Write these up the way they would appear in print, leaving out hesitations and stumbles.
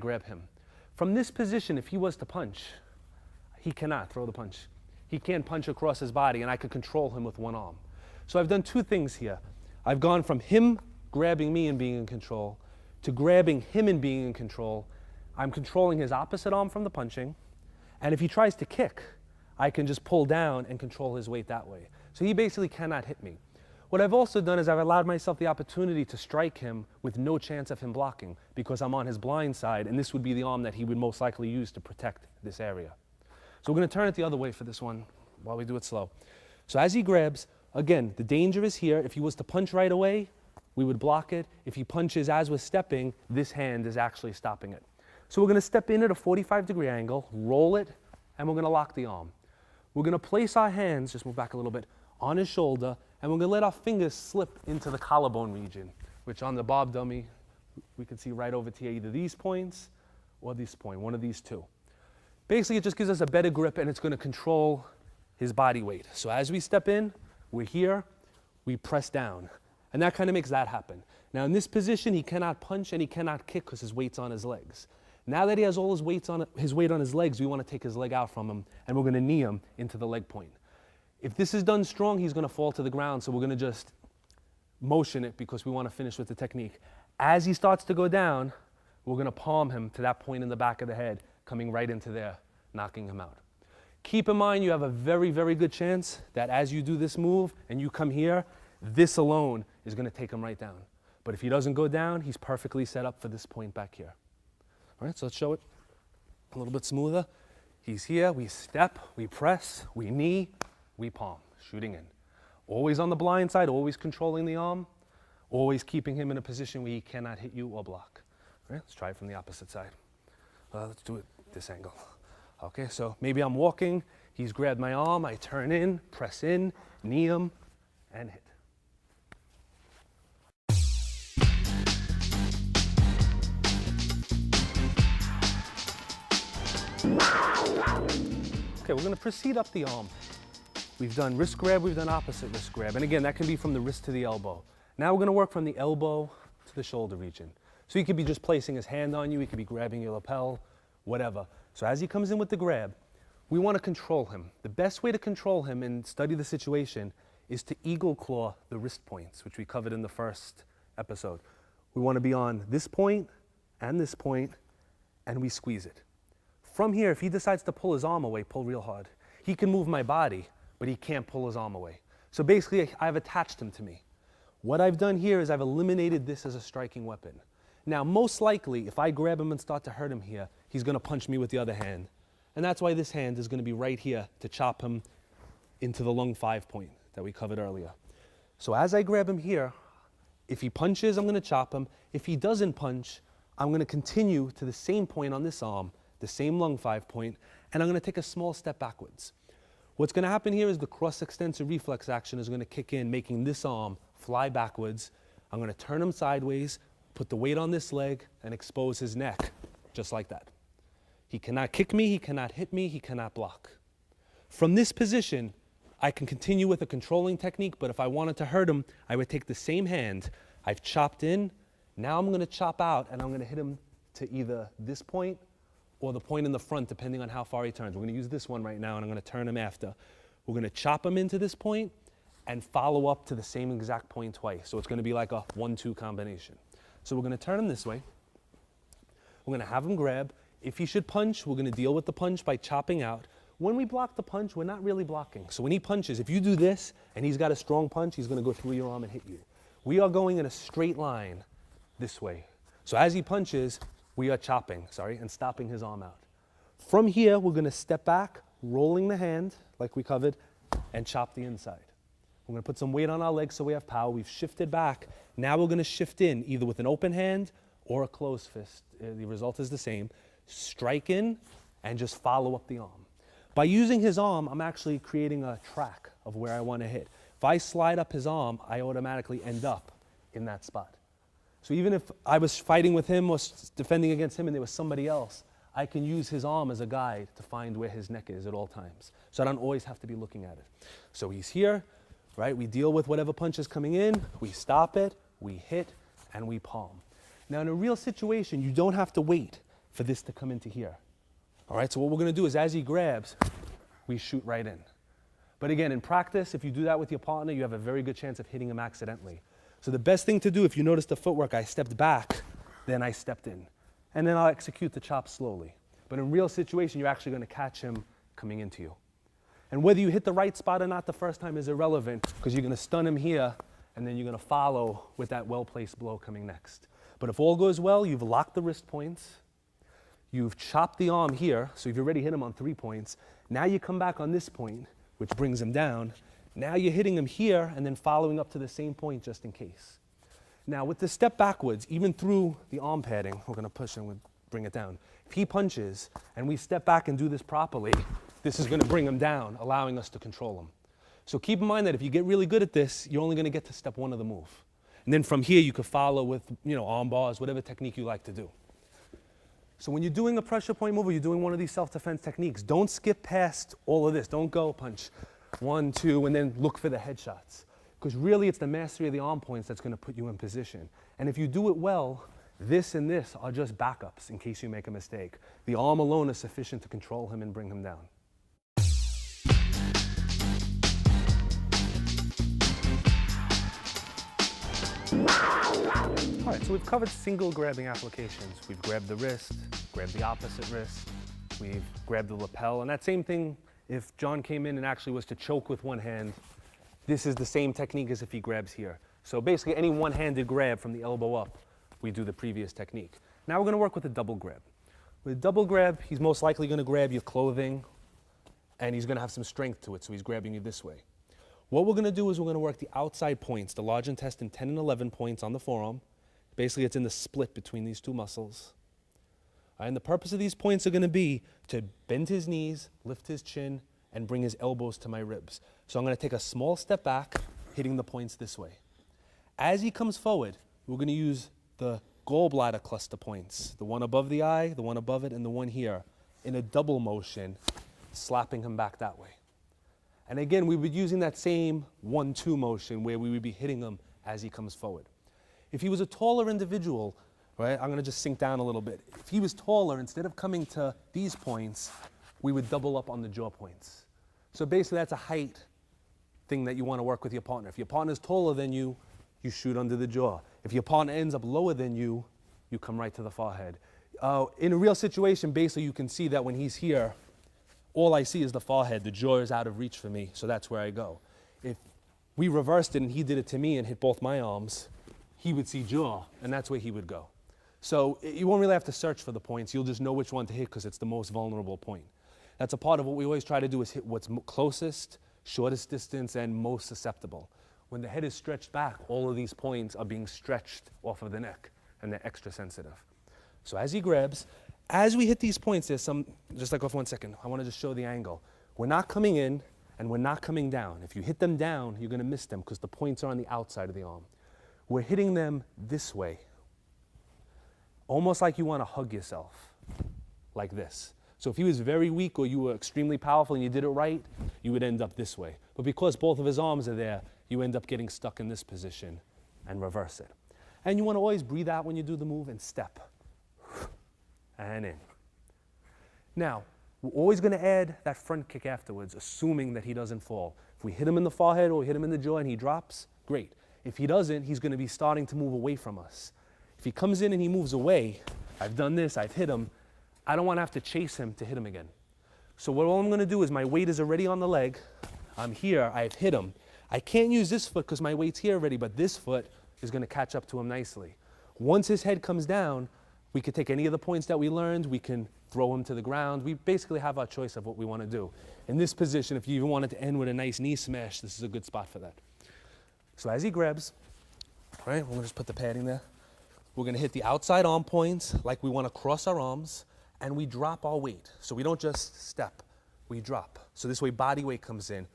grab him. From this position, if he was to punch, he cannot throw the punch. He can't punch across his body, and I could control him with one arm. So I've done two things here. I've gone from him grabbing me and being in control to grabbing him and being in control. I'm controlling his opposite arm from the punching, and if he tries to kick, I can just pull down and control his weight that way. So he basically cannot hit me. What I've also done is I've allowed myself the opportunity to strike him with no chance of him blocking because I'm on his blind side, and this would be the arm that he would most likely use to protect this area. So we're going to turn it the other way for this one while we do it slow. So as he grabs, again, the danger is here. If he was to punch right away, we would block it. If he punches as we're stepping, this hand is actually stopping it. So we're going to step in at a 45-degree angle, roll it, and we're going to lock the arm. We're going to place our hands, just move back a little bit, on his shoulder, and we're going to let our fingers slip into the collarbone region, which on the Bob dummy, we can see right over to either these points or this point, one of these two. Basically, it just gives us a better grip, and it's going to control his body weight. So as we step in, we're here, we press down, and that kind of makes that happen. Now in this position, he cannot punch and he cannot kick because his weight's on his legs. Now that he has all his weight on his legs, we want to take his leg out from him, and we're going to knee him into the leg point. If this is done strong, he's going to fall to the ground, so we're going to just motion it because we want to finish with the technique. As he starts to go down, we're going to palm him to that point in the back of the head, coming right into there, knocking him out. Keep in mind, you have a very, very good chance that as you do this move and you come here, this alone is going to take him right down. But if he doesn't go down, he's perfectly set up for this point back here. All right, so let's show it a little bit smoother. He's here, we step, we press, we knee, we palm, shooting in. Always on the blind side, always controlling the arm, always keeping him in a position where he cannot hit you or block. All right, let's try it from the opposite side. Let's do it this angle. Okay, so maybe I'm walking, he's grabbed my arm, I turn in, press in, knee him, and hit. Okay, we're going to proceed up the arm. We've done wrist grab, we've done opposite wrist grab. And again, that can be from the wrist to the elbow. Now we're going to work from the elbow to the shoulder region. So he could be just placing his hand on you, he could be grabbing your lapel, whatever. So as he comes in with the grab, we want to control him. The best way to control him and study the situation is to eagle claw the wrist points, which we covered in the first episode. We want to be on this point, and we squeeze it. From here, if he decides to pull his arm away, pull real hard. He can move my body, but he can't pull his arm away. So basically, I've attached him to me. What I've done here is I've eliminated this as a striking weapon. Now, most likely, if I grab him and start to hurt him here, he's going to punch me with the other hand. And that's why this hand is going to be right here to chop him into the lung 5 point that we covered earlier. So as I grab him here, if he punches, I'm going to chop him. If he doesn't punch, I'm going to continue to the same point on this arm, the same lung 5 point, and I'm going to take a small step backwards. What's going to happen here is the cross-extensor reflex action is going to kick in, making this arm fly backwards. I'm going to turn him sideways, put the weight on this leg, and expose his neck, just like that. He cannot kick me, he cannot hit me, he cannot block. From this position, I can continue with a controlling technique, but if I wanted to hurt him, I would take the same hand. I've chopped in, now I'm going to chop out, and I'm going to hit him to either this point or the point in the front, depending on how far he turns. We're going to use this one right now, and I'm going to turn him after. We're going to chop him into this point and follow up to the same exact point twice. So it's going to be like a 1-2 combination. So we're going to turn him this way. We're going to have him grab. If he should punch, we're going to deal with the punch by chopping out. When we block the punch, we're not really blocking. So when he punches, if you do this and he's got a strong punch, he's going to go through your arm and hit you. We are going in a straight line this way. So as he punches, we are chopping, and stopping his arm out. From here, we're going to step back, rolling the hand, like we covered, and chop the inside. We're going to put some weight on our legs so we have power. We've shifted back. Now we're going to shift in, either with an open hand or a closed fist. The result is the same. Strike in and just follow up the arm. By using his arm, I'm actually creating a track of where I want to hit. If I slide up his arm, I automatically end up in that spot. So even if I was fighting with him or defending against him and there was somebody else, I can use his arm as a guide to find where his neck is at all times. So I don't always have to be looking at it. So he's here, right? We deal with whatever punch is coming in, we stop it, we hit, and we palm. Now in a real situation, you don't have to wait. for this to come into here. All right, so what we're gonna do is as he grabs, we shoot right in. But again, in practice, if you do that with your partner, you have a very good chance of hitting him accidentally. So the best thing to do, if you notice the footwork, I stepped back, then I stepped in. And then I'll execute the chop slowly. But in real situation, you're actually gonna catch him coming into you. And whether you hit the right spot or not the first time is irrelevant, because you're gonna stun him here, and then you're gonna follow with that well-placed blow coming next. But if all goes well, you've locked the wrist points, you've chopped the arm here, so you've already hit him on 3 points. Now you come back on this point, which brings him down. Now you're hitting him here and then following up to the same point just in case. Now with the step backwards, even through the arm padding, we're gonna push and bring it down. If he punches and we step back and do this properly, this is gonna bring him down, allowing us to control him. So keep in mind that if you get really good at this, you're only gonna get to step 1 of the move. And then from here you could follow with, arm bars, whatever technique you like to do. So when you're doing a pressure point move or you're doing one of these self-defense techniques, don't skip past all of this. Don't go punch 1, 2, and then look for the headshots. Because really it's the mastery of the arm points that's gonna put you in position. And if you do it well, this and this are just backups in case you make a mistake. The arm alone is sufficient to control him and bring him down. All right, so we've covered single grabbing applications. We've grabbed the wrist, grabbed the opposite wrist, we've grabbed the lapel, and that same thing, if John came in and actually was to choke with one hand, this is the same technique as if he grabs here. So basically any one-handed grab from the elbow up, we do the previous technique. Now we're gonna work with a double grab. With a double grab, he's most likely gonna grab your clothing and he's gonna have some strength to it, so he's grabbing you this way. What we're gonna do is we're gonna work the outside points, the large intestine 10 and 11 points on the forearm. Basically, it's in the split between these two muscles. And the purpose of these points are gonna be to bend his knees, lift his chin, and bring his elbows to my ribs. So I'm gonna take a small step back, hitting the points this way. As he comes forward, we're gonna use the gallbladder cluster points, the one above the eye, the one above it, and the one here, in a double motion, slapping him back that way. And again, we would be using that same 1-2 motion where we would be hitting him as he comes forward. If he was a taller individual, right, I'm gonna just sink down a little bit. If he was taller, instead of coming to these points, we would double up on the jaw points. So basically that's a height thing that you wanna work with your partner. If your partner's taller than you, you shoot under the jaw. If your partner ends up lower than you, you come right to the forehead. In a real situation, basically you can see that when he's here, all I see is the forehead. The jaw is out of reach for me, so that's where I go. If we reversed it and he did it to me and hit both my arms, he would see jaw, and that's where he would go. So you won't really have to search for the points. You'll just know which one to hit because it's the most vulnerable point. That's a part of what we always try to do is hit what's closest, shortest distance, and most susceptible. When the head is stretched back, all of these points are being stretched off of the neck, and they're extra sensitive. So as he grabs, as we hit these points, there's some, just like off 1 second, I want to just show the angle. We're not coming in, and we're not coming down. If you hit them down, you're going to miss them because the points are on the outside of the arm. We're hitting them this way, almost like you want to hug yourself, like this. So if he was very weak or you were extremely powerful and you did it right, you would end up this way. But because both of his arms are there, you end up getting stuck in this position and reverse it. And you want to always breathe out when you do the move and step. And in. Now, we're always going to add that front kick afterwards, assuming that he doesn't fall. If we hit him in the forehead or we hit him in the jaw and he drops, great. If he doesn't, he's going to be starting to move away from us. If he comes in and he moves away, I've done this, I've hit him, I don't want to have to chase him to hit him again. So what all I'm going to do is my weight is already on the leg. I'm here, I've hit him. I can't use this foot because my weight's here already, but this foot is going to catch up to him nicely. Once his head comes down, we could take any of the points that we learned, we can throw him to the ground. We basically have our choice of what we want to do. In this position, if you even wanted to end with a nice knee smash, this is a good spot for that. So as he grabs, all right, we're gonna just put the padding there. We're gonna hit the outside arm points like we wanna cross our arms, and we drop our weight. So we don't just step, we drop. So this way body weight comes in,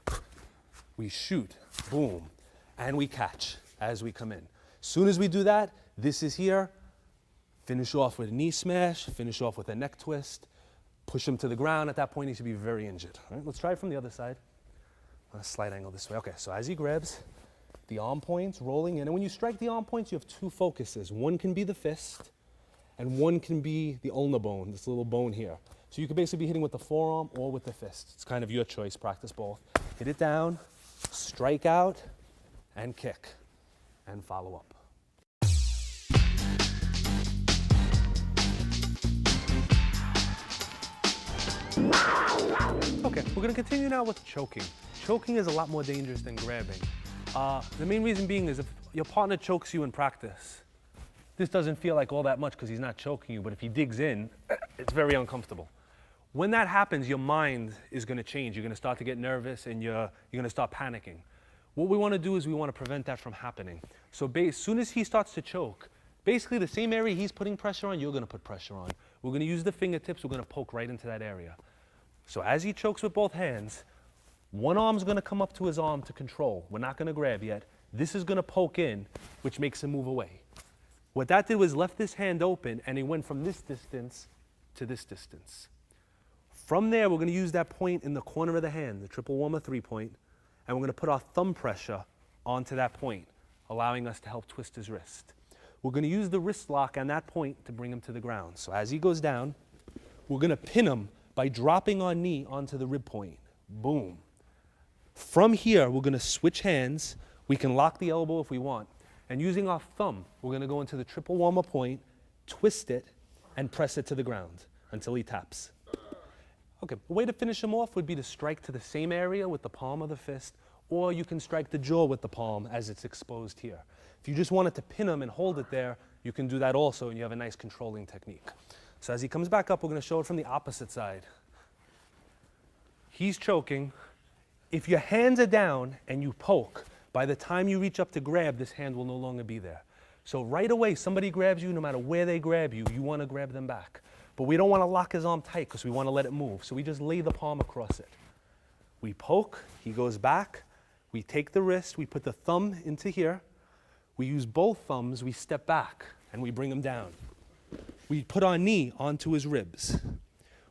we shoot, boom, and we catch as we come in. As soon as we do that, this is here, finish off with a knee smash, finish off with a neck twist, push him to the ground. At that point, he should be very injured. All right, let's try it from the other side. On a slight angle this way. Okay, so as he grabs, the arm points rolling in. And when you strike the arm points, you have two focuses. One can be the fist, and one can be the ulna bone, this little bone here. So you could basically be hitting with the forearm or with the fist. It's kind of your choice, practice both. Hit it down, strike out, and kick, and follow up. Okay, we're gonna continue now with choking. Choking is a lot more dangerous than grabbing. The main reason being is if your partner chokes you in practice, this doesn't feel like all that much because he's not choking you, but if he digs in, it's very uncomfortable. When that happens, your mind is gonna change. You're gonna start to get nervous and you're gonna start panicking. What we wanna do is we wanna prevent that from happening. So as soon as he starts to choke, basically the same area he's putting pressure on, you're gonna put pressure on. We're gonna use the fingertips, we're gonna poke right into that area. So as he chokes with both hands, one arm's gonna come up to his arm to control. We're not gonna grab yet. This is gonna poke in, which makes him move away. What that did was left this hand open and he went from this distance to this distance. From there, we're gonna use that point in the corner of the hand, the triple warmer 3-point, and we're gonna put our thumb pressure onto that point, allowing us to help twist his wrist. We're gonna use the wrist lock on that point to bring him to the ground. So as he goes down, we're gonna pin him by dropping our knee onto the rib point. Boom. From here, we're gonna switch hands. We can lock the elbow if we want. And using our thumb, we're gonna go into the triple warmer point, twist it, and press it to the ground until he taps. Okay, the way to finish him off would be to strike to the same area with the palm of the fist, or you can strike the jaw with the palm as it's exposed here. If you just wanted to pin him and hold it there, you can do that also, and you have a nice controlling technique. So as he comes back up, we're gonna show it from the opposite side. He's choking. If your hands are down and you poke, by the time you reach up to grab, this hand will no longer be there. So right away, somebody grabs you, no matter where they grab you, you wanna grab them back. But we don't wanna lock his arm tight because we wanna let it move. So we just lay the palm across it. We poke, he goes back, we take the wrist, we put the thumb into here, we use both thumbs, we step back, and we bring him down. We put our knee onto his ribs.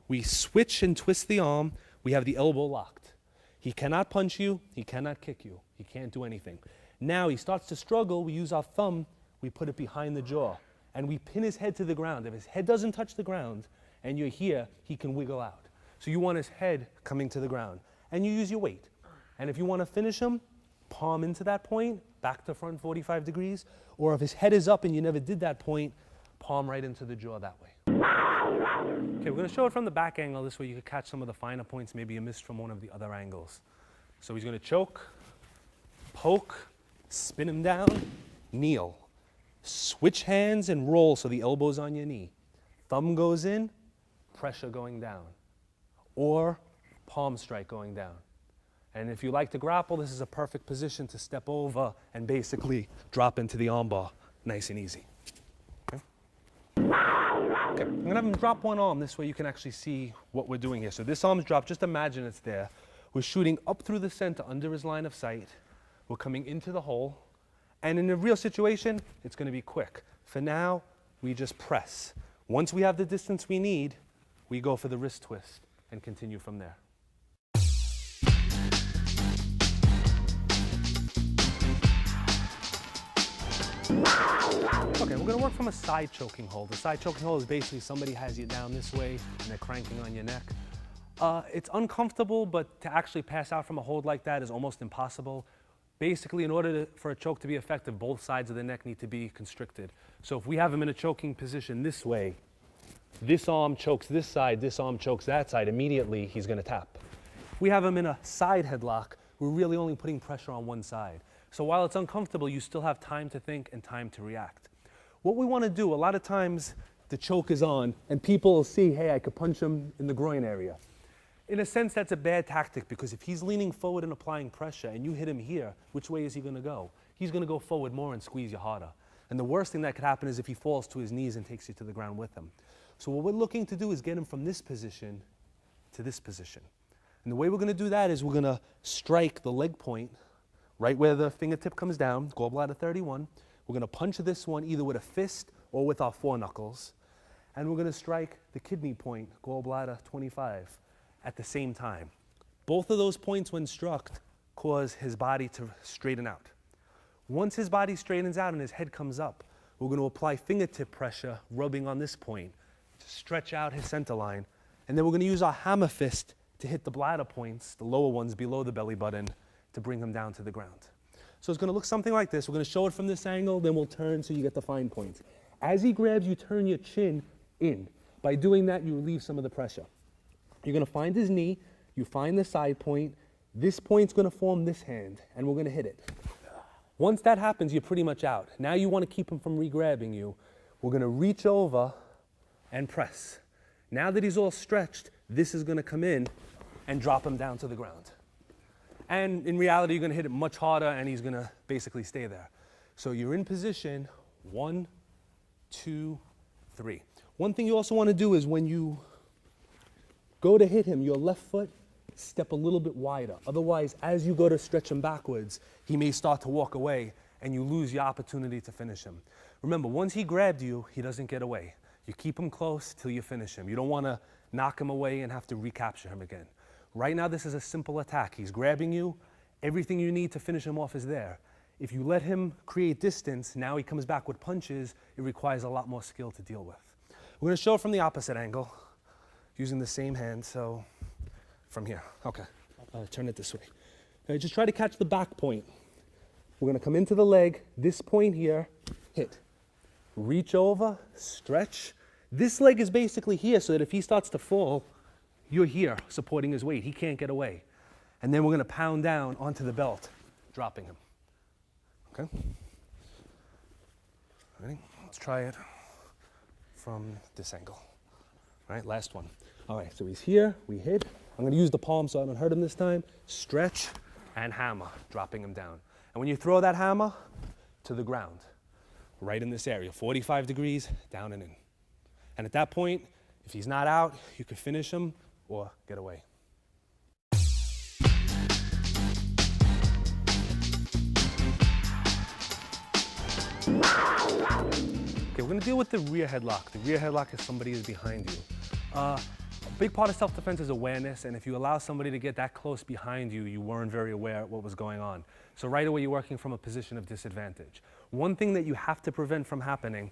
We switch and twist the arm, we have the elbow locked. He cannot punch you, he cannot kick you, he can't do anything. Now he starts to struggle, we use our thumb, we put it behind the jaw, and we pin his head to the ground. If his head doesn't touch the ground and you're here, he can wiggle out. So you want his head coming to the ground, and you use your weight. And if you want to finish him, palm into that point, back to front 45 degrees, or if his head is up and you never did that point, palm right into the jaw that way. Okay, we're gonna show it from the back angle. This way you can catch some of the finer points maybe you missed from one of the other angles. So he's gonna choke, poke, spin him down, kneel. Switch hands and roll so the elbow's on your knee. Thumb goes in, pressure going down. Or palm strike going down. And if you like to grapple, this is a perfect position to step over and basically drop into the armbar, nice and easy. Okay, I'm gonna have him drop one arm, this way you can actually see what we're doing here. So this arm's dropped, just imagine it's there. We're shooting up through the center under his line of sight. We're coming into the hole. And in a real situation, it's gonna be quick. For now, we just press. Once we have the distance we need, we go for the wrist twist and continue from there. Okay, we're gonna work from a side choking hold. The side choking hold is basically somebody has you down this way and they're cranking on your neck. It's uncomfortable, but to actually pass out from a hold like that is almost impossible. Basically, in order for a choke to be effective, both sides of the neck need to be constricted. So if we have him in a choking position this way, this arm chokes this side, this arm chokes that side, immediately he's gonna tap. If we have him in a side headlock, we're really only putting pressure on one side. So while it's uncomfortable, you still have time to think and time to react. What we wanna do, a lot of times the choke is on and people will see, hey, I could punch him in the groin area. In a sense, that's a bad tactic because if he's leaning forward and applying pressure and you hit him here, which way is he gonna go? He's gonna go forward more and squeeze you harder. And the worst thing that could happen is if he falls to his knees and takes you to the ground with him. So what we're looking to do is get him from this position to this position. And the way we're gonna do that is we're gonna strike the leg point right where the fingertip comes down, gallbladder 31. We're gonna punch this one either with a fist or with our foreknuckles. And we're gonna strike the kidney point, gallbladder 25, at the same time. Both of those points when struck cause his body to straighten out. Once his body straightens out and his head comes up, we're going to apply fingertip pressure, rubbing on this point to stretch out his center line. And then we're going to use our hammer fist to hit the bladder points, the lower ones below the belly button, to bring him down to the ground. So it's going to look something like this. We're going to show it from this angle, then we'll turn so you get the fine points. As he grabs, you turn your chin in. By doing that, you relieve some of the pressure. You're going to find his knee, you find the side point. This point's going to form this hand, and we're going to hit it. Once that happens, you're pretty much out. Now you want to keep him from re-grabbing you. We're going to reach over and press. Now that he's all stretched, this is going to come in and drop him down to the ground. And in reality, you're going to hit it much harder, and he's going to basically stay there. So you're in position, 1, 2, 3. One thing you also want to do is when you go to hit him, your left foot, step a little bit wider. Otherwise, as you go to stretch him backwards, he may start to walk away and you lose your opportunity to finish him. Remember, once he grabbed you, he doesn't get away. You keep him close till you finish him. You don't want to knock him away and have to recapture him again. Right now, this is a simple attack. He's grabbing you. Everything you need to finish him off is there. If you let him create distance, now he comes back with punches. It requires a lot more skill to deal with. We're going to show it from the opposite angle, using the same hand. So from here, okay, turn it this way. Okay, just try to catch the back point. We're going to come into the leg, this point here, hit. Reach over, stretch. This leg is basically here so that if he starts to fall, you're here supporting his weight. He can't get away. And then we're going to pound down onto the belt, dropping him. Okay? Ready? Let's try it from this angle. All right, last one. All right, so he's here, we hit. I'm going to use the palm so I don't hurt him this time. Stretch and hammer, dropping him down. And when you throw that hammer to the ground, right in this area, 45 degrees, down and in. And at that point, if he's not out, you can finish him or get away. Okay, we're going to deal with the rear headlock. The rear headlock is somebody is behind you. A big part of self-defense is awareness, and if you allow somebody to get that close behind you, you weren't very aware of what was going on. So right away, you're working from a position of disadvantage. One thing that you have to prevent from happening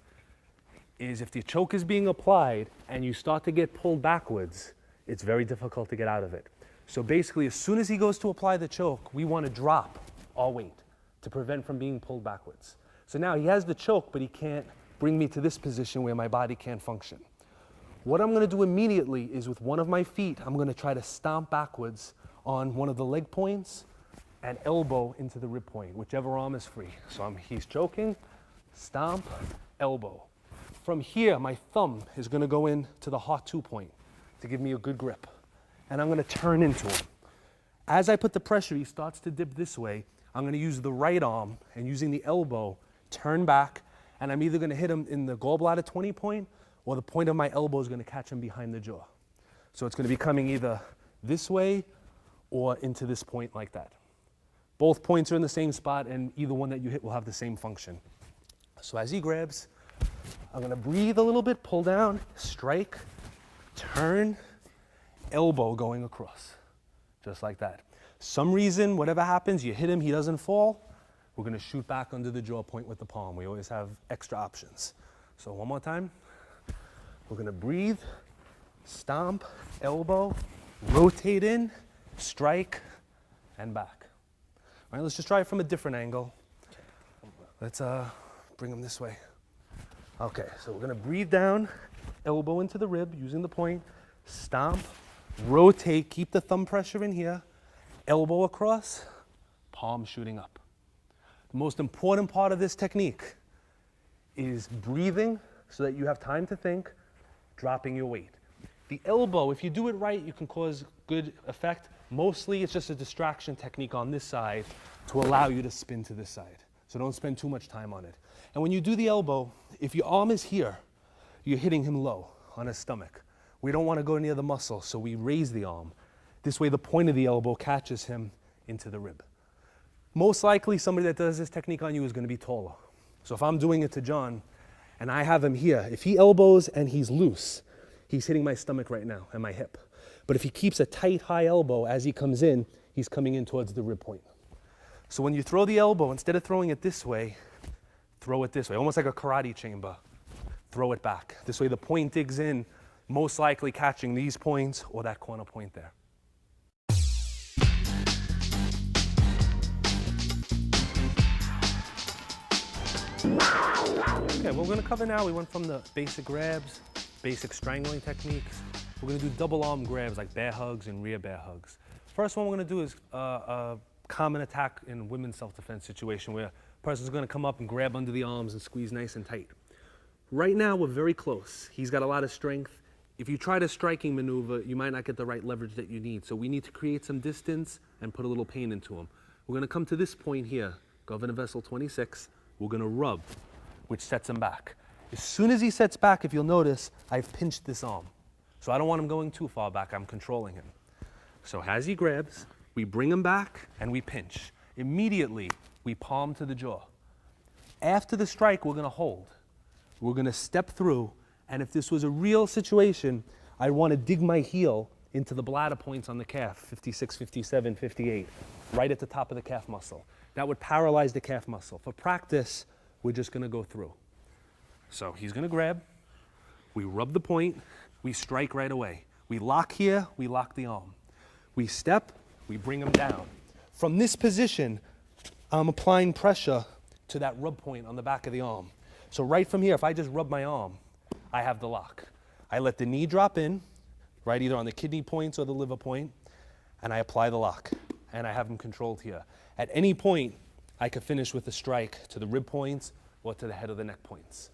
is if the choke is being applied and you start to get pulled backwards, it's very difficult to get out of it. So basically, as soon as he goes to apply the choke, we want to drop our weight to prevent from being pulled backwards. So now he has the choke, but he can't bring me to this position where my body can't function. What I'm going to do immediately is with one of my feet, I'm going to try to stomp backwards on one of the leg points and elbow into the rib point, whichever arm is free. So he's choking, stomp, elbow. From here, my thumb is going to go into the heart 2 point to give me a good grip. And I'm going to turn into him. As I put the pressure, he starts to dip this way. I'm going to use the right arm and using the elbow, turn back, and I'm either going to hit him in the gallbladder 20 point or the point of my elbow is going to catch him behind the jaw. So it's going to be coming either this way or into this point like that. Both points are in the same spot and either one that you hit will have the same function. So as he grabs, I'm going to breathe a little bit, pull down, strike, turn, elbow going across, just like that. Some reason, whatever happens, you hit him, he doesn't fall, we're going to shoot back under the jaw point with the palm. We always have extra options. So one more time. We're going to breathe, stomp, elbow, rotate in, strike, and back. All right, let's just try it from a different angle. Let's bring him this way. Okay, so we're going to breathe down, elbow into the rib using the point, stomp, rotate, keep the thumb pressure in here, elbow across, palm shooting up. The most important part of this technique is breathing so that you have time to think, dropping your weight. The elbow, if you do it right, you can cause good effect. Mostly it's just a distraction technique on this side to allow you to spin to this side. So don't spend too much time on it. And when you do the elbow, if your arm is here, you're hitting him low on his stomach. We don't want to go near the muscle, so we raise the arm. This way the point of the elbow catches him into the rib. Most likely somebody that does this technique on you is going to be taller. So if I'm doing it to John and I have him here, if he elbows and he's loose, he's hitting my stomach right now and my hip. But if he keeps a tight, high elbow as he comes in, he's coming in towards the rib point. So when you throw the elbow, instead of throwing it this way, throw it this way, almost like a karate chamber. Throw it back. This way the point digs in, most likely catching these points or that corner point there. Okay, what we're going to cover now, we went from the basic grabs, basic strangling techniques. We're going to do double arm grabs like bear hugs and rear bear hugs. First one we're going to do is a common attack in women's self-defense situation where a person's going to come up and grab under the arms and squeeze nice and tight. Right now we're very close. He's got a lot of strength. If you try to striking maneuver, you might not get the right leverage that you need. So we need to create some distance and put a little pain into him. We're going to come to this point here, Governor Vessel 26. We're going to rub, which sets him back. As soon as he sets back, if you'll notice, I've pinched this arm. So I don't want him going too far back. I'm controlling him. So as he grabs, we bring him back and we pinch. Immediately, we palm to the jaw. After the strike, we're going to hold. We're going to step through, and if this was a real situation, I'd want to dig my heel into the bladder points on the calf, 56, 57, 58, right at the top of the calf muscle. That would paralyze the calf muscle. For practice, we're just going to go through. So he's going to grab, we rub the point, we strike right away. We lock here, we lock the arm. We step, we bring him down. From this position, I'm applying pressure to that rub point on the back of the arm. So right from here, if I just rub my arm, I have the lock. I let the knee drop in, right, either on the kidney points or the liver point, and I apply the lock, and I have him controlled here. At any point, I could finish with a strike to the rib points or to the head of the neck points.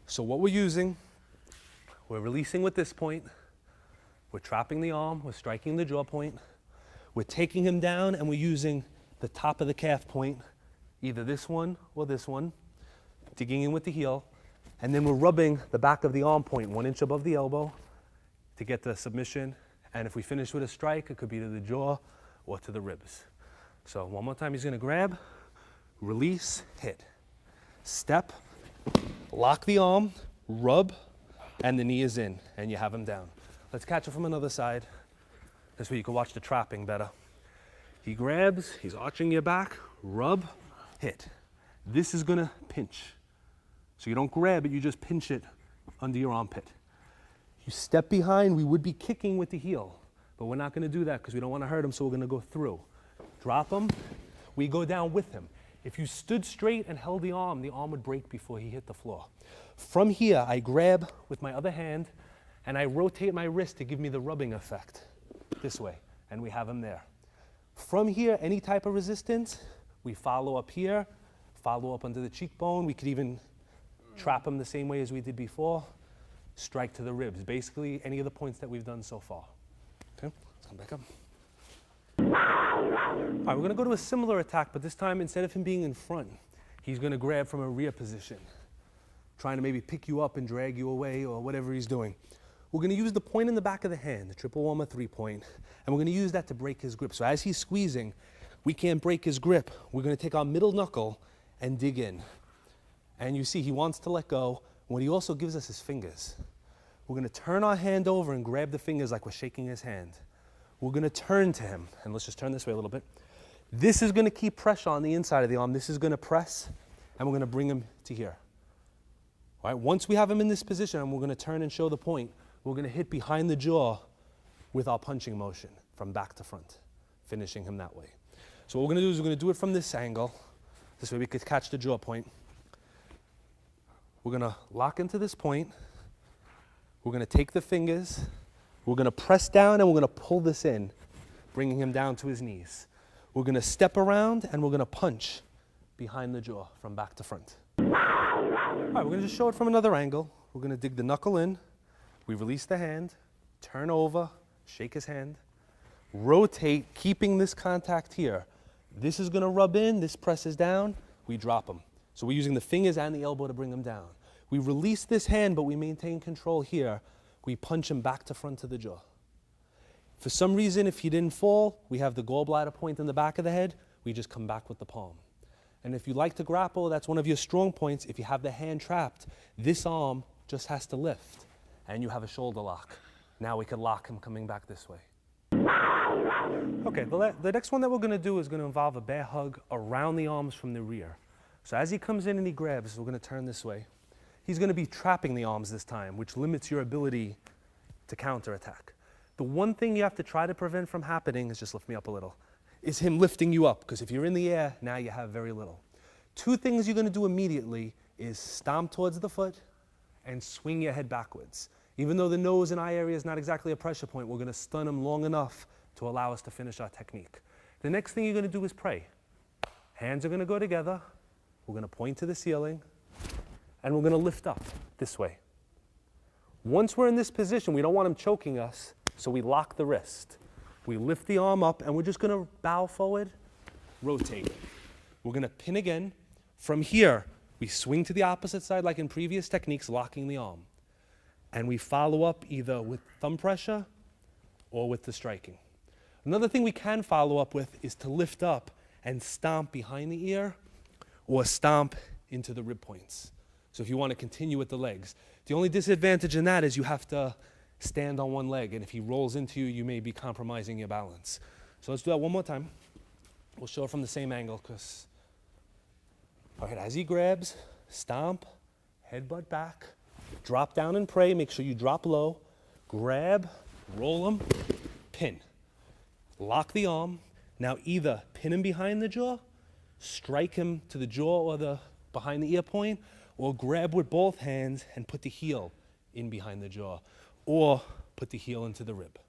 So what we're using, we're releasing with this point, we're trapping the arm, we're striking the jaw point, we're taking him down, and we're using the top of the calf point, either this one or this one, digging in with the heel, and then we're rubbing the back of the arm point 1 inch above the elbow to get the submission. And if we finish with a strike, it could be to the jaw or to the ribs. So one more time, he's going to grab, release, hit. Step, lock the arm, rub, and the knee is in, and you have him down. Let's catch it from another side. This way you can watch the trapping better. He grabs, he's arching your back, rub, hit. This is going to pinch. So you don't grab it, you just pinch it under your armpit. You step behind, we would be kicking with the heel, but we're not going to do that because we don't want to hurt him, so we're going to go through. Drop him, we go down with him. If you stood straight and held the arm would break before he hit the floor. From here, I grab with my other hand, and I rotate my wrist to give me the rubbing effect, this way, and we have him there. From here, any type of resistance, we follow up here, follow up under the cheekbone. We could even trap him the same way as we did before, strike to the ribs. Basically, any of the points that we've done so far. Okay, let's come back up. All right, we're gonna go to a similar attack, but this time, instead of him being in front, he's gonna grab from a rear position, trying to maybe pick you up and drag you away or whatever he's doing. We're gonna use the point in the back of the hand, the triple warmer 3-point, and we're gonna use that to break his grip. So as he's squeezing, we can't break his grip. We're gonna take our middle knuckle and dig in. And you see, he wants to let go. What he also gives us is fingers. We're gonna turn our hand over and grab the fingers like we're shaking his hand. We're gonna turn to him, and let's just turn this way a little bit. This is gonna keep pressure on the inside of the arm. This is gonna press, and we're gonna bring him to here. All right, once we have him in this position, and we're gonna turn and show the point, we're gonna hit behind the jaw with our punching motion from back to front, finishing him that way. So what we're gonna do is we're gonna do it from this angle. This way we could catch the jaw point. We're gonna lock into this point. We're gonna take the fingers. We're gonna press down and we're gonna pull this in, bringing him down to his knees. We're gonna step around and we're gonna punch behind the jaw from back to front. All right, we're gonna just show it from another angle. We're gonna dig the knuckle in. We release the hand, turn over, shake his hand, rotate, keeping this contact here. This is gonna rub in, this presses down, we drop him. So we're using the fingers and the elbow to bring him down. We release this hand, but we maintain control here. We punch him back to front to the jaw. For some reason, if he didn't fall, we have the gallbladder point in the back of the head, we just come back with the palm. And if you like to grapple, that's one of your strong points. If you have the hand trapped, this arm just has to lift, and you have a shoulder lock. Now we can lock him coming back this way. Okay, the next one that we're gonna do is gonna involve a bear hug around the arms from the rear. So as he comes in and he grabs, we're going to turn this way. He's going to be trapping the arms this time, which limits your ability to counterattack. The one thing you have to try to prevent from happening is, just lift me up a little, is him lifting you up, because if you're in the air, now you have very little. Two things you're going to do immediately is stomp towards the foot and swing your head backwards. Even though the nose and eye area is not exactly a pressure point, we're going to stun him long enough to allow us to finish our technique. The next thing you're going to do is pray. Hands are going to go together. We're going to point to the ceiling, and we're going to lift up this way. Once we're in this position, we don't want him choking us, so we lock the wrist. We lift the arm up, and we're just going to bow forward, rotate. We're going to pin again. From here, we swing to the opposite side like in previous techniques, locking the arm. And we follow up either with thumb pressure or with the striking. Another thing we can follow up with is to lift up and stomp behind the ear or stomp into the rib points. So if you want to continue with the legs. The only disadvantage in that is you have to stand on one leg, and if he rolls into you, you may be compromising your balance. So let's do that one more time. We'll show it from the same angle, because, all right, as he grabs, stomp, headbutt back, drop down and pray, make sure you drop low, grab, roll him, pin. Lock the arm. Now either pin him behind the jaw, strike him to the jaw or the behind the ear point, or grab with both hands and put the heel in behind the jaw, or put the heel into the rib.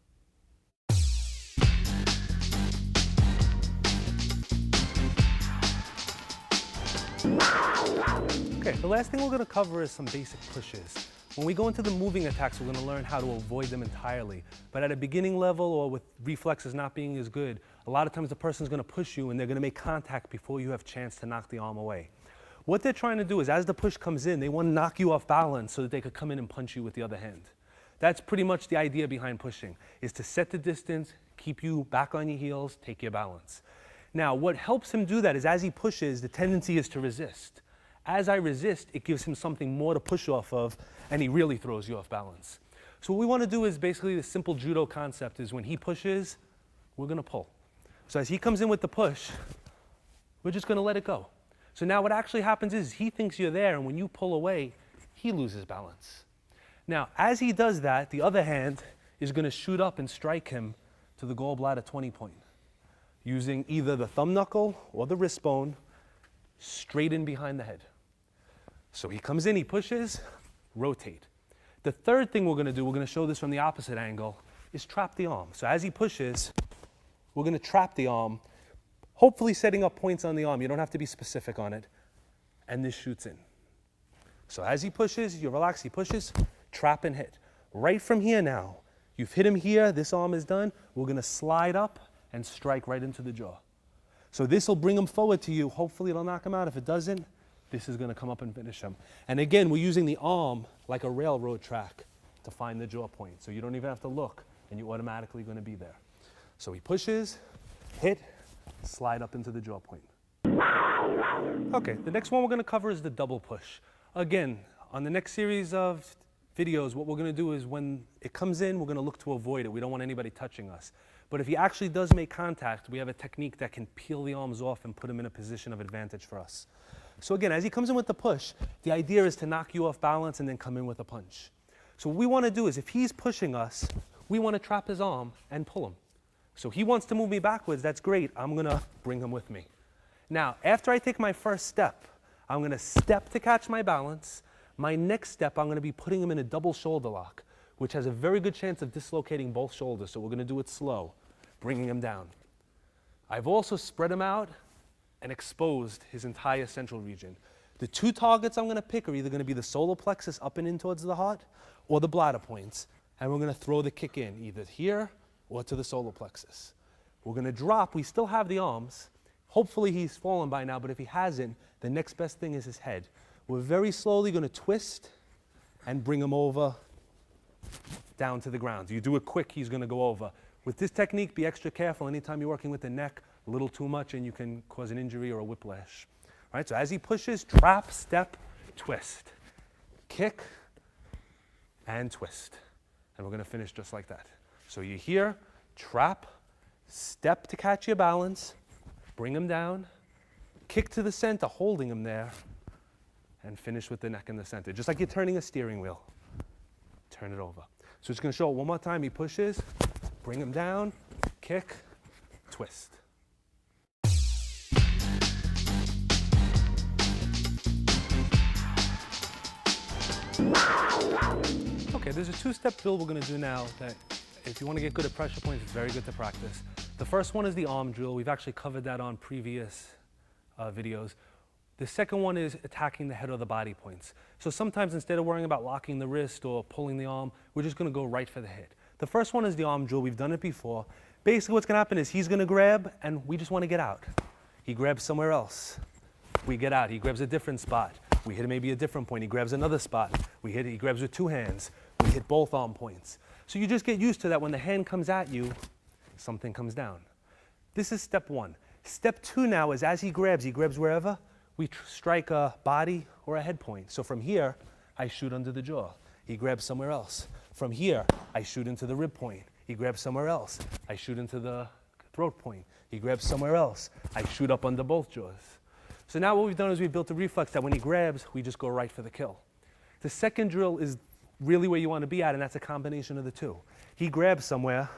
Okay, the last thing we're going to cover is some basic pushes. When we go into the moving attacks, we're going to learn how to avoid them entirely. But at a beginning level, or with reflexes not being as good, a lot of times the person's going to push you and they're going to make contact before you have a chance to knock the arm away. What they're trying to do is, as the push comes in, they want to knock you off balance so that they could come in and punch you with the other hand. That's pretty much the idea behind pushing, is to set the distance, keep you back on your heels, take your balance. Now, what helps him do that is, as he pushes, the tendency is to resist. As I resist, it gives him something more to push off of, and he really throws you off balance. So what we want to do is basically the simple judo concept is, when he pushes, we're going to pull. So as he comes in with the push, we're just going to let it go. So now what actually happens is, he thinks you're there, and when you pull away, he loses balance. Now, as he does that, the other hand is going to shoot up and strike him to the gallbladder 20 point, using either the thumb knuckle or the wrist bone straight in behind the head. So he comes in, he pushes, rotate. The third thing we're going to do, we're going to show this from the opposite angle, is trap the arm. So as he pushes, we're going to trap the arm, hopefully setting up points on the arm. You don't have to be specific on it. And this shoots in. So as he pushes, you relax, he pushes, trap and hit. Right from here now, you've hit him here, this arm is done, we're going to slide up and strike right into the jaw. So this will bring him forward to you. Hopefully it'll knock him out. If it doesn't, this is going to come up and finish him. And again, we're using the arm like a railroad track to find the jaw point. So you don't even have to look, and you're automatically going to be there. So he pushes, hit, slide up into the jaw point. Okay, the next one we're going to cover is the double push. Again, on the next series of videos, what we're going to do is, when it comes in, we're going to look to avoid it. We don't want anybody touching us. But if he actually does make contact, we have a technique that can peel the arms off and put him in a position of advantage for us. So again, as he comes in with the push, the idea is to knock you off balance and then come in with a punch. So what we want to do is, if he's pushing us, we want to trap his arm and pull him. So he wants to move me backwards, that's great. I'm going to bring him with me. Now, after I take my first step, I'm going to step to catch my balance. My next step, I'm going to be putting him in a double shoulder lock, which has a very good chance of dislocating both shoulders. So we're going to do it slow, bringing him down. I've also spread him out and exposed his entire central region. The two targets I'm going to pick are either going to be the solar plexus up and in towards the heart, or the bladder points. And we're going to throw the kick in, either here or to the solar plexus. We're going to drop. We still have the arms. Hopefully he's fallen by now, but if he hasn't, the next best thing is his head. We're very slowly going to twist and bring him over down to the ground. You do it quick, he's going to go over. With this technique, be extra careful. Anytime you're working with the neck, a little too much, and you can cause an injury or a whiplash. All right, so as he pushes, trap, step, twist. Kick, and twist. And we're going to finish just like that. So you're here, trap, step to catch your balance, bring him down, kick to the center, holding him there, and finish with the neck in the center. Just like you're turning a steering wheel. Turn it over. So it's going to show it one more time. He pushes, bring him down, kick, twist. Okay, there's a two-step drill we're going to do now that if you want to get good at pressure points, it's very good to practice. The first one is the arm drill. We've actually covered that on previous videos. The second one is attacking the head or the body points. So sometimes instead of worrying about locking the wrist or pulling the arm, we're just going to go right for the head. The first one is the arm drill. We've done it before. Basically what's going to happen is he's going to grab and we just want to get out. He grabs somewhere else. We get out. He grabs a different spot. We hit maybe a different point. He grabs another spot. We hit it. He grabs with two hands. We hit both arm points. So you just get used to that when the hand comes at you, something comes down. This is step one. Step two now is as he grabs wherever, we strike a body or a head point. So from here, I shoot under the jaw. He grabs somewhere else. From here, I shoot into the rib point. He grabs somewhere else. I shoot into the throat point. He grabs somewhere else. I shoot up under both jaws. So now what we've done is we've built a reflex that when he grabs, we just go right for the kill. The second drill is really where you want to be at, and that's a combination of the two. He grabs somewhere,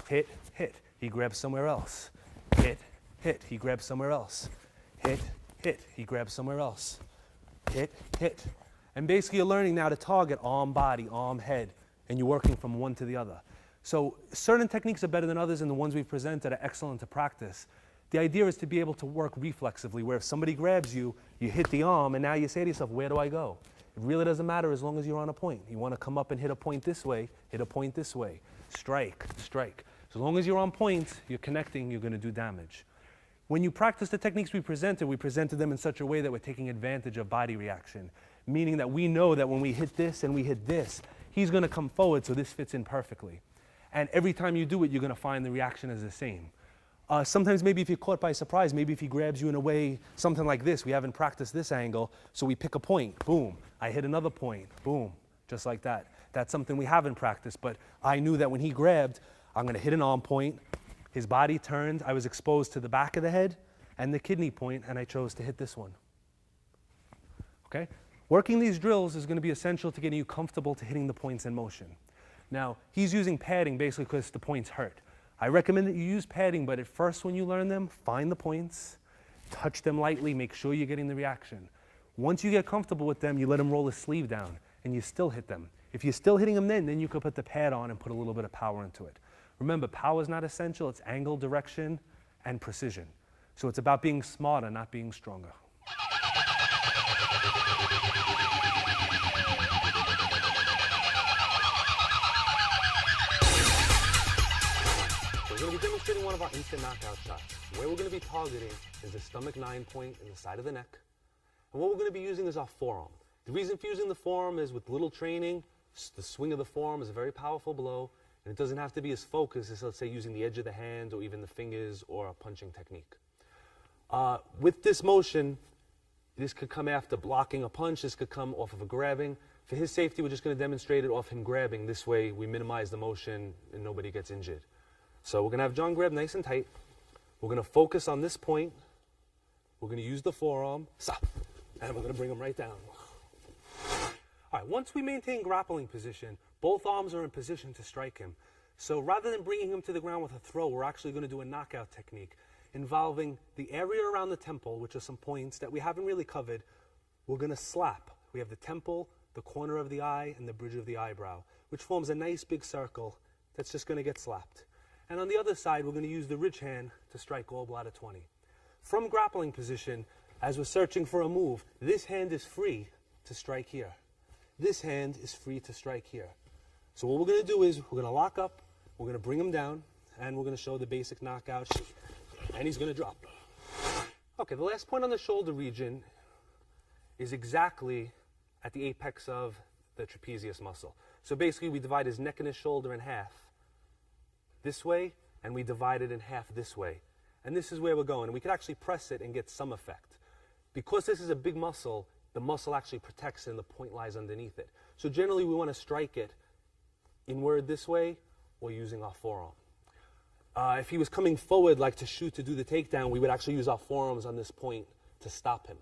hit, hit. He grabs somewhere else, hit, hit. He grabs somewhere else, hit, hit. He grabs somewhere else, hit, hit. And basically you're learning now to target arm, body, arm, head, and you're working from one to the other. So certain techniques are better than others, and the ones we've presented are excellent to practice. The idea is to be able to work reflexively, where if somebody grabs you, you hit the arm, and now you say to yourself, where do I go? It really doesn't matter as long as you're on a point. You want to come up and hit a point this way, hit a point this way. Strike, strike. So long as you're on point, you're connecting, you're going to do damage. When you practice the techniques we presented them in such a way that we're taking advantage of body reaction, meaning that we know that when we hit this and we hit this, he's going to come forward, so this fits in perfectly. And every time you do it, you're going to find the reaction is the same. Sometimes maybe if you're caught by surprise, maybe if he grabs you in a way, something like this, we haven't practiced this angle, so we pick a point, boom. I hit another point, boom, just like that. That's something we haven't practiced, but I knew that when he grabbed, I'm going to hit an arm point, his body turned, I was exposed to the back of the head and the kidney point, and I chose to hit this one. Okay? Working these drills is going to be essential to getting you comfortable to hitting the points in motion. Now, he's using padding basically because the points hurt. I recommend that you use padding, but at first when you learn them, find the points, touch them lightly, make sure you're getting the reaction. Once you get comfortable with them, you let him roll his sleeve down, and you still hit them. If you're still hitting them then you could put the pad on and put a little bit of power into it. Remember, power is not essential, it's angle, direction, and precision. So it's about being smarter, not being stronger. We're going to be demonstrating one of our instant knockout shots. Where we're going to be targeting is the stomach 9 point in the side of the neck. And what we're going to be using is our forearm. The reason for using the forearm is with little training, the swing of the forearm is a very powerful blow, and it doesn't have to be as focused as, let's say, using the edge of the hand or even the fingers or a punching technique. With this motion, this could come after blocking a punch, this could come off of a grabbing. For his safety, we're just going to demonstrate it off him grabbing. This way, we minimize the motion and nobody gets injured. So we're going to have John grab nice and tight. We're going to focus on this point. We're going to use the forearm. Stop. And we're going to bring him right down. All right, once we maintain grappling position, both arms are in position to strike him. So rather than bringing him to the ground with a throw, we're actually going to do a knockout technique involving the area around the temple, which are some points that we haven't really covered. We're going to slap. We have the temple, the corner of the eye, and the bridge of the eyebrow, which forms a nice big circle that's just going to get slapped. And on the other side, we're going to use the ridge hand to strike all bladder 20. From grappling position, as we're searching for a move, this hand is free to strike here. This hand is free to strike here. So what we're going to do is we're going to lock up, we're going to bring him down, and we're going to show the basic knockout. And he's going to drop. Okay, the last point on the shoulder region is exactly at the apex of the trapezius muscle. So basically we divide his neck and his shoulder in half this way, and we divide it in half this way. And this is where we're going. And we could actually press it and get some effect. Because this is a big muscle, the muscle actually protects it and the point lies underneath it. So generally we want to strike it inward this way or using our forearm. If he was coming forward like to shoot to do the takedown, we would actually use our forearms on this point to stop him.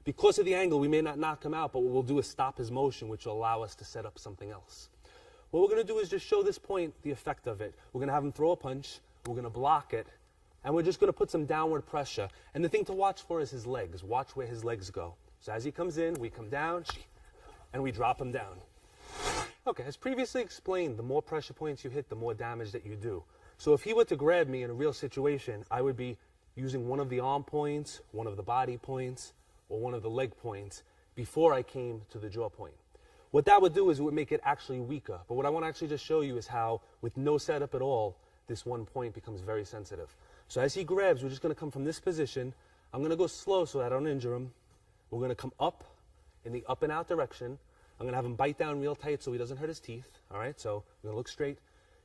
Because of the angle, we may not knock him out, but what we'll do is stop his motion, which will allow us to set up something else. What we're going to do is just show this point the effect of it. We're going to have him throw a punch, we're going to block it, and we're just going to put some downward pressure. And the thing to watch for is his legs. Watch where his legs go. So as he comes in, we come down, and we drop him down. Okay, as previously explained, the more pressure points you hit, the more damage that you do. So if he were to grab me in a real situation, I would be using one of the arm points, one of the body points, or one of the leg points before I came to the jaw point. What that would do is it would make it actually weaker. But what I want to actually just show you is how, with no setup at all, this one point becomes very sensitive. So as he grabs, we're just going to come from this position. I'm going to go slow so I don't injure him. We're going to come up in the up and out direction. I'm going to have him bite down real tight so he doesn't hurt his teeth. All right, so we're going to look straight.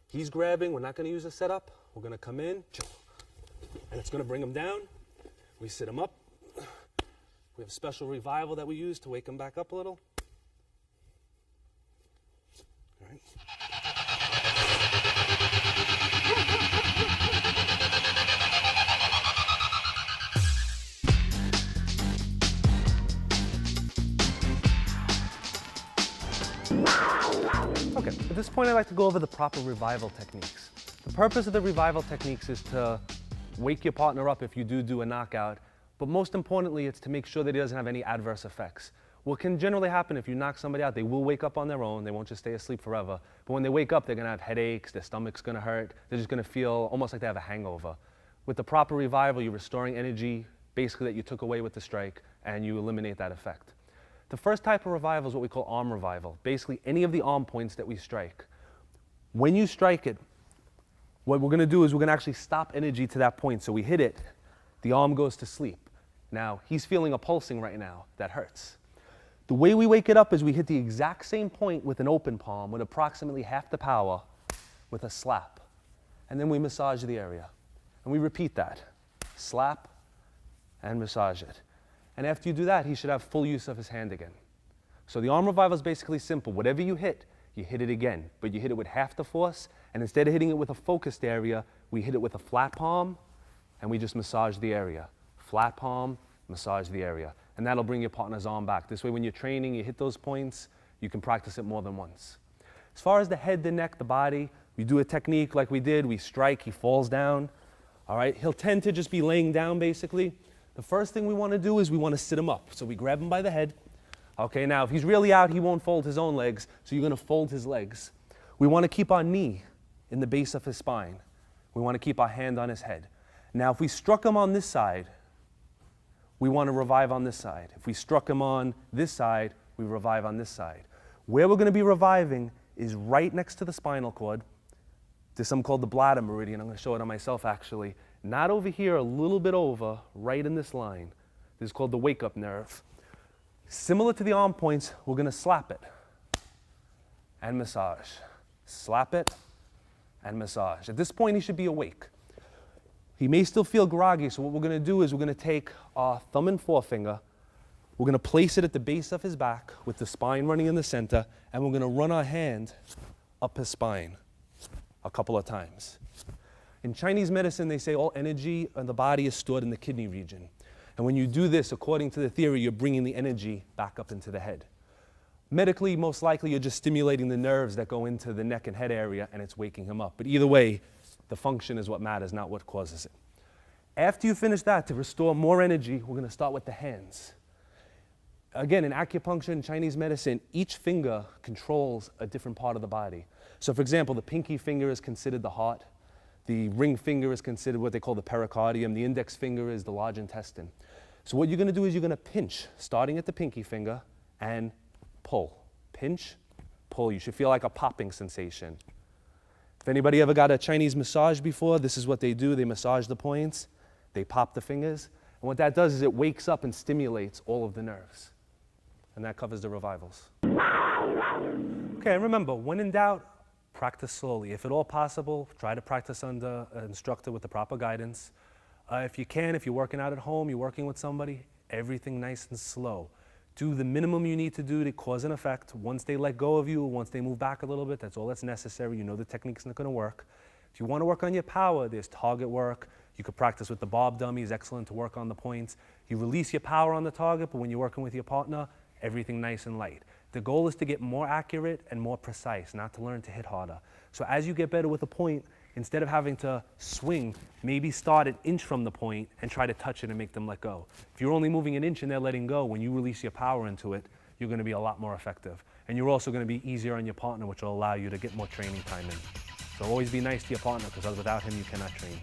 He's grabbing. We're not going to use a setup. We're going to come in, and it's going to bring him down. We sit him up. We have a special revival that we use to wake him back up a little. All right. Okay, at this point I'd like to go over the proper revival techniques. The purpose of the revival techniques is to wake your partner up if you do a knockout, but most importantly it's to make sure that he doesn't have any adverse effects. What can generally happen if you knock somebody out, they will wake up on their own, they won't just stay asleep forever, but when they wake up they're going to have headaches, their stomach's going to hurt, they're just going to feel almost like they have a hangover. With the proper revival, you're restoring energy, basically that you took away with the strike, and you eliminate that effect. The first type of revival is what we call arm revival. Basically, any of the arm points that we strike. When you strike it, what we're going to do is we're going to actually stop energy to that point. So we hit it, the arm goes to sleep. Now, he's feeling a pulsing right now. That hurts. The way we wake it up is we hit the exact same point with an open palm with approximately half the power with a slap. And then we massage the area. And we repeat that. Slap and massage it. And after you do that, he should have full use of his hand again. So the arm revival is basically simple. Whatever you hit it again, but you hit it with half the force, and instead of hitting it with a focused area, we hit it with a flat palm, and we just massage the area. Flat palm, massage the area. And that'll bring your partner's arm back. This way, when you're training, you hit those points, you can practice it more than once. As far as the head, the neck, the body, we do a technique like we did. We strike, he falls down. All right, he'll tend to just be laying down, basically. The first thing we want to do is we want to sit him up. So we grab him by the head. Okay, now if he's really out, he won't fold his own legs, so you're going to fold his legs. We want to keep our knee in the base of his spine. We want to keep our hand on his head. Now if we struck him on this side, we want to revive on this side. If we struck him on this side, we revive on this side. Where we're going to be reviving is right next to the spinal cord. There's something called the bladder meridian. I'm going to show it on myself actually. Not over here, a little bit over, right in this line. This is called the wake-up nerve. Similar to the arm points, we're going to slap it and massage. Slap it and massage. At this point, he should be awake. He may still feel groggy, so what we're going to do is we're going to take our thumb and forefinger, we're going to place it at the base of his back with the spine running in the center, and we're going to run our hand up his spine a couple of times. In Chinese medicine, they say all energy in the body is stored in the kidney region. And when you do this, according to the theory, you're bringing the energy back up into the head. Medically, most likely, you're just stimulating the nerves that go into the neck and head area, and it's waking him up. But either way, the function is what matters, not what causes it. After you finish that, to restore more energy, we're going to start with the hands. Again, in acupuncture and Chinese medicine, each finger controls a different part of the body. So for example, the pinky finger is considered the heart. The ring finger is considered what they call the pericardium. The index finger is the large intestine. So what you're going to do is you're going to pinch, starting at the pinky finger, and pull. Pinch, pull. You should feel like a popping sensation. If anybody ever got a Chinese massage before, this is what they do. They massage the points. They pop the fingers. And what that does is it wakes up and stimulates all of the nerves. And that covers the revivals. Okay, and remember, when in doubt, practice slowly. If at all possible, try to practice under an instructor with the proper guidance. If you can, if you're working out at home, you're working with somebody, everything nice and slow. Do the minimum you need to do to cause an effect. Once they let go of you, once they move back a little bit, that's all that's necessary. You know the technique's not going to work. If you want to work on your power, there's target work. You could practice with the Bob dummy, is excellent to work on the points. You release your power on the target, but when you're working with your partner, everything nice and light. The goal is to get more accurate and more precise, not to learn to hit harder. So as you get better with a point, instead of having to swing, maybe start an inch from the point and try to touch it and make them let go. If you're only moving an inch and they're letting go, when you release your power into it, you're going to be a lot more effective. And you're also going to be easier on your partner, which will allow you to get more training time in. So always be nice to your partner, because without him, you cannot train.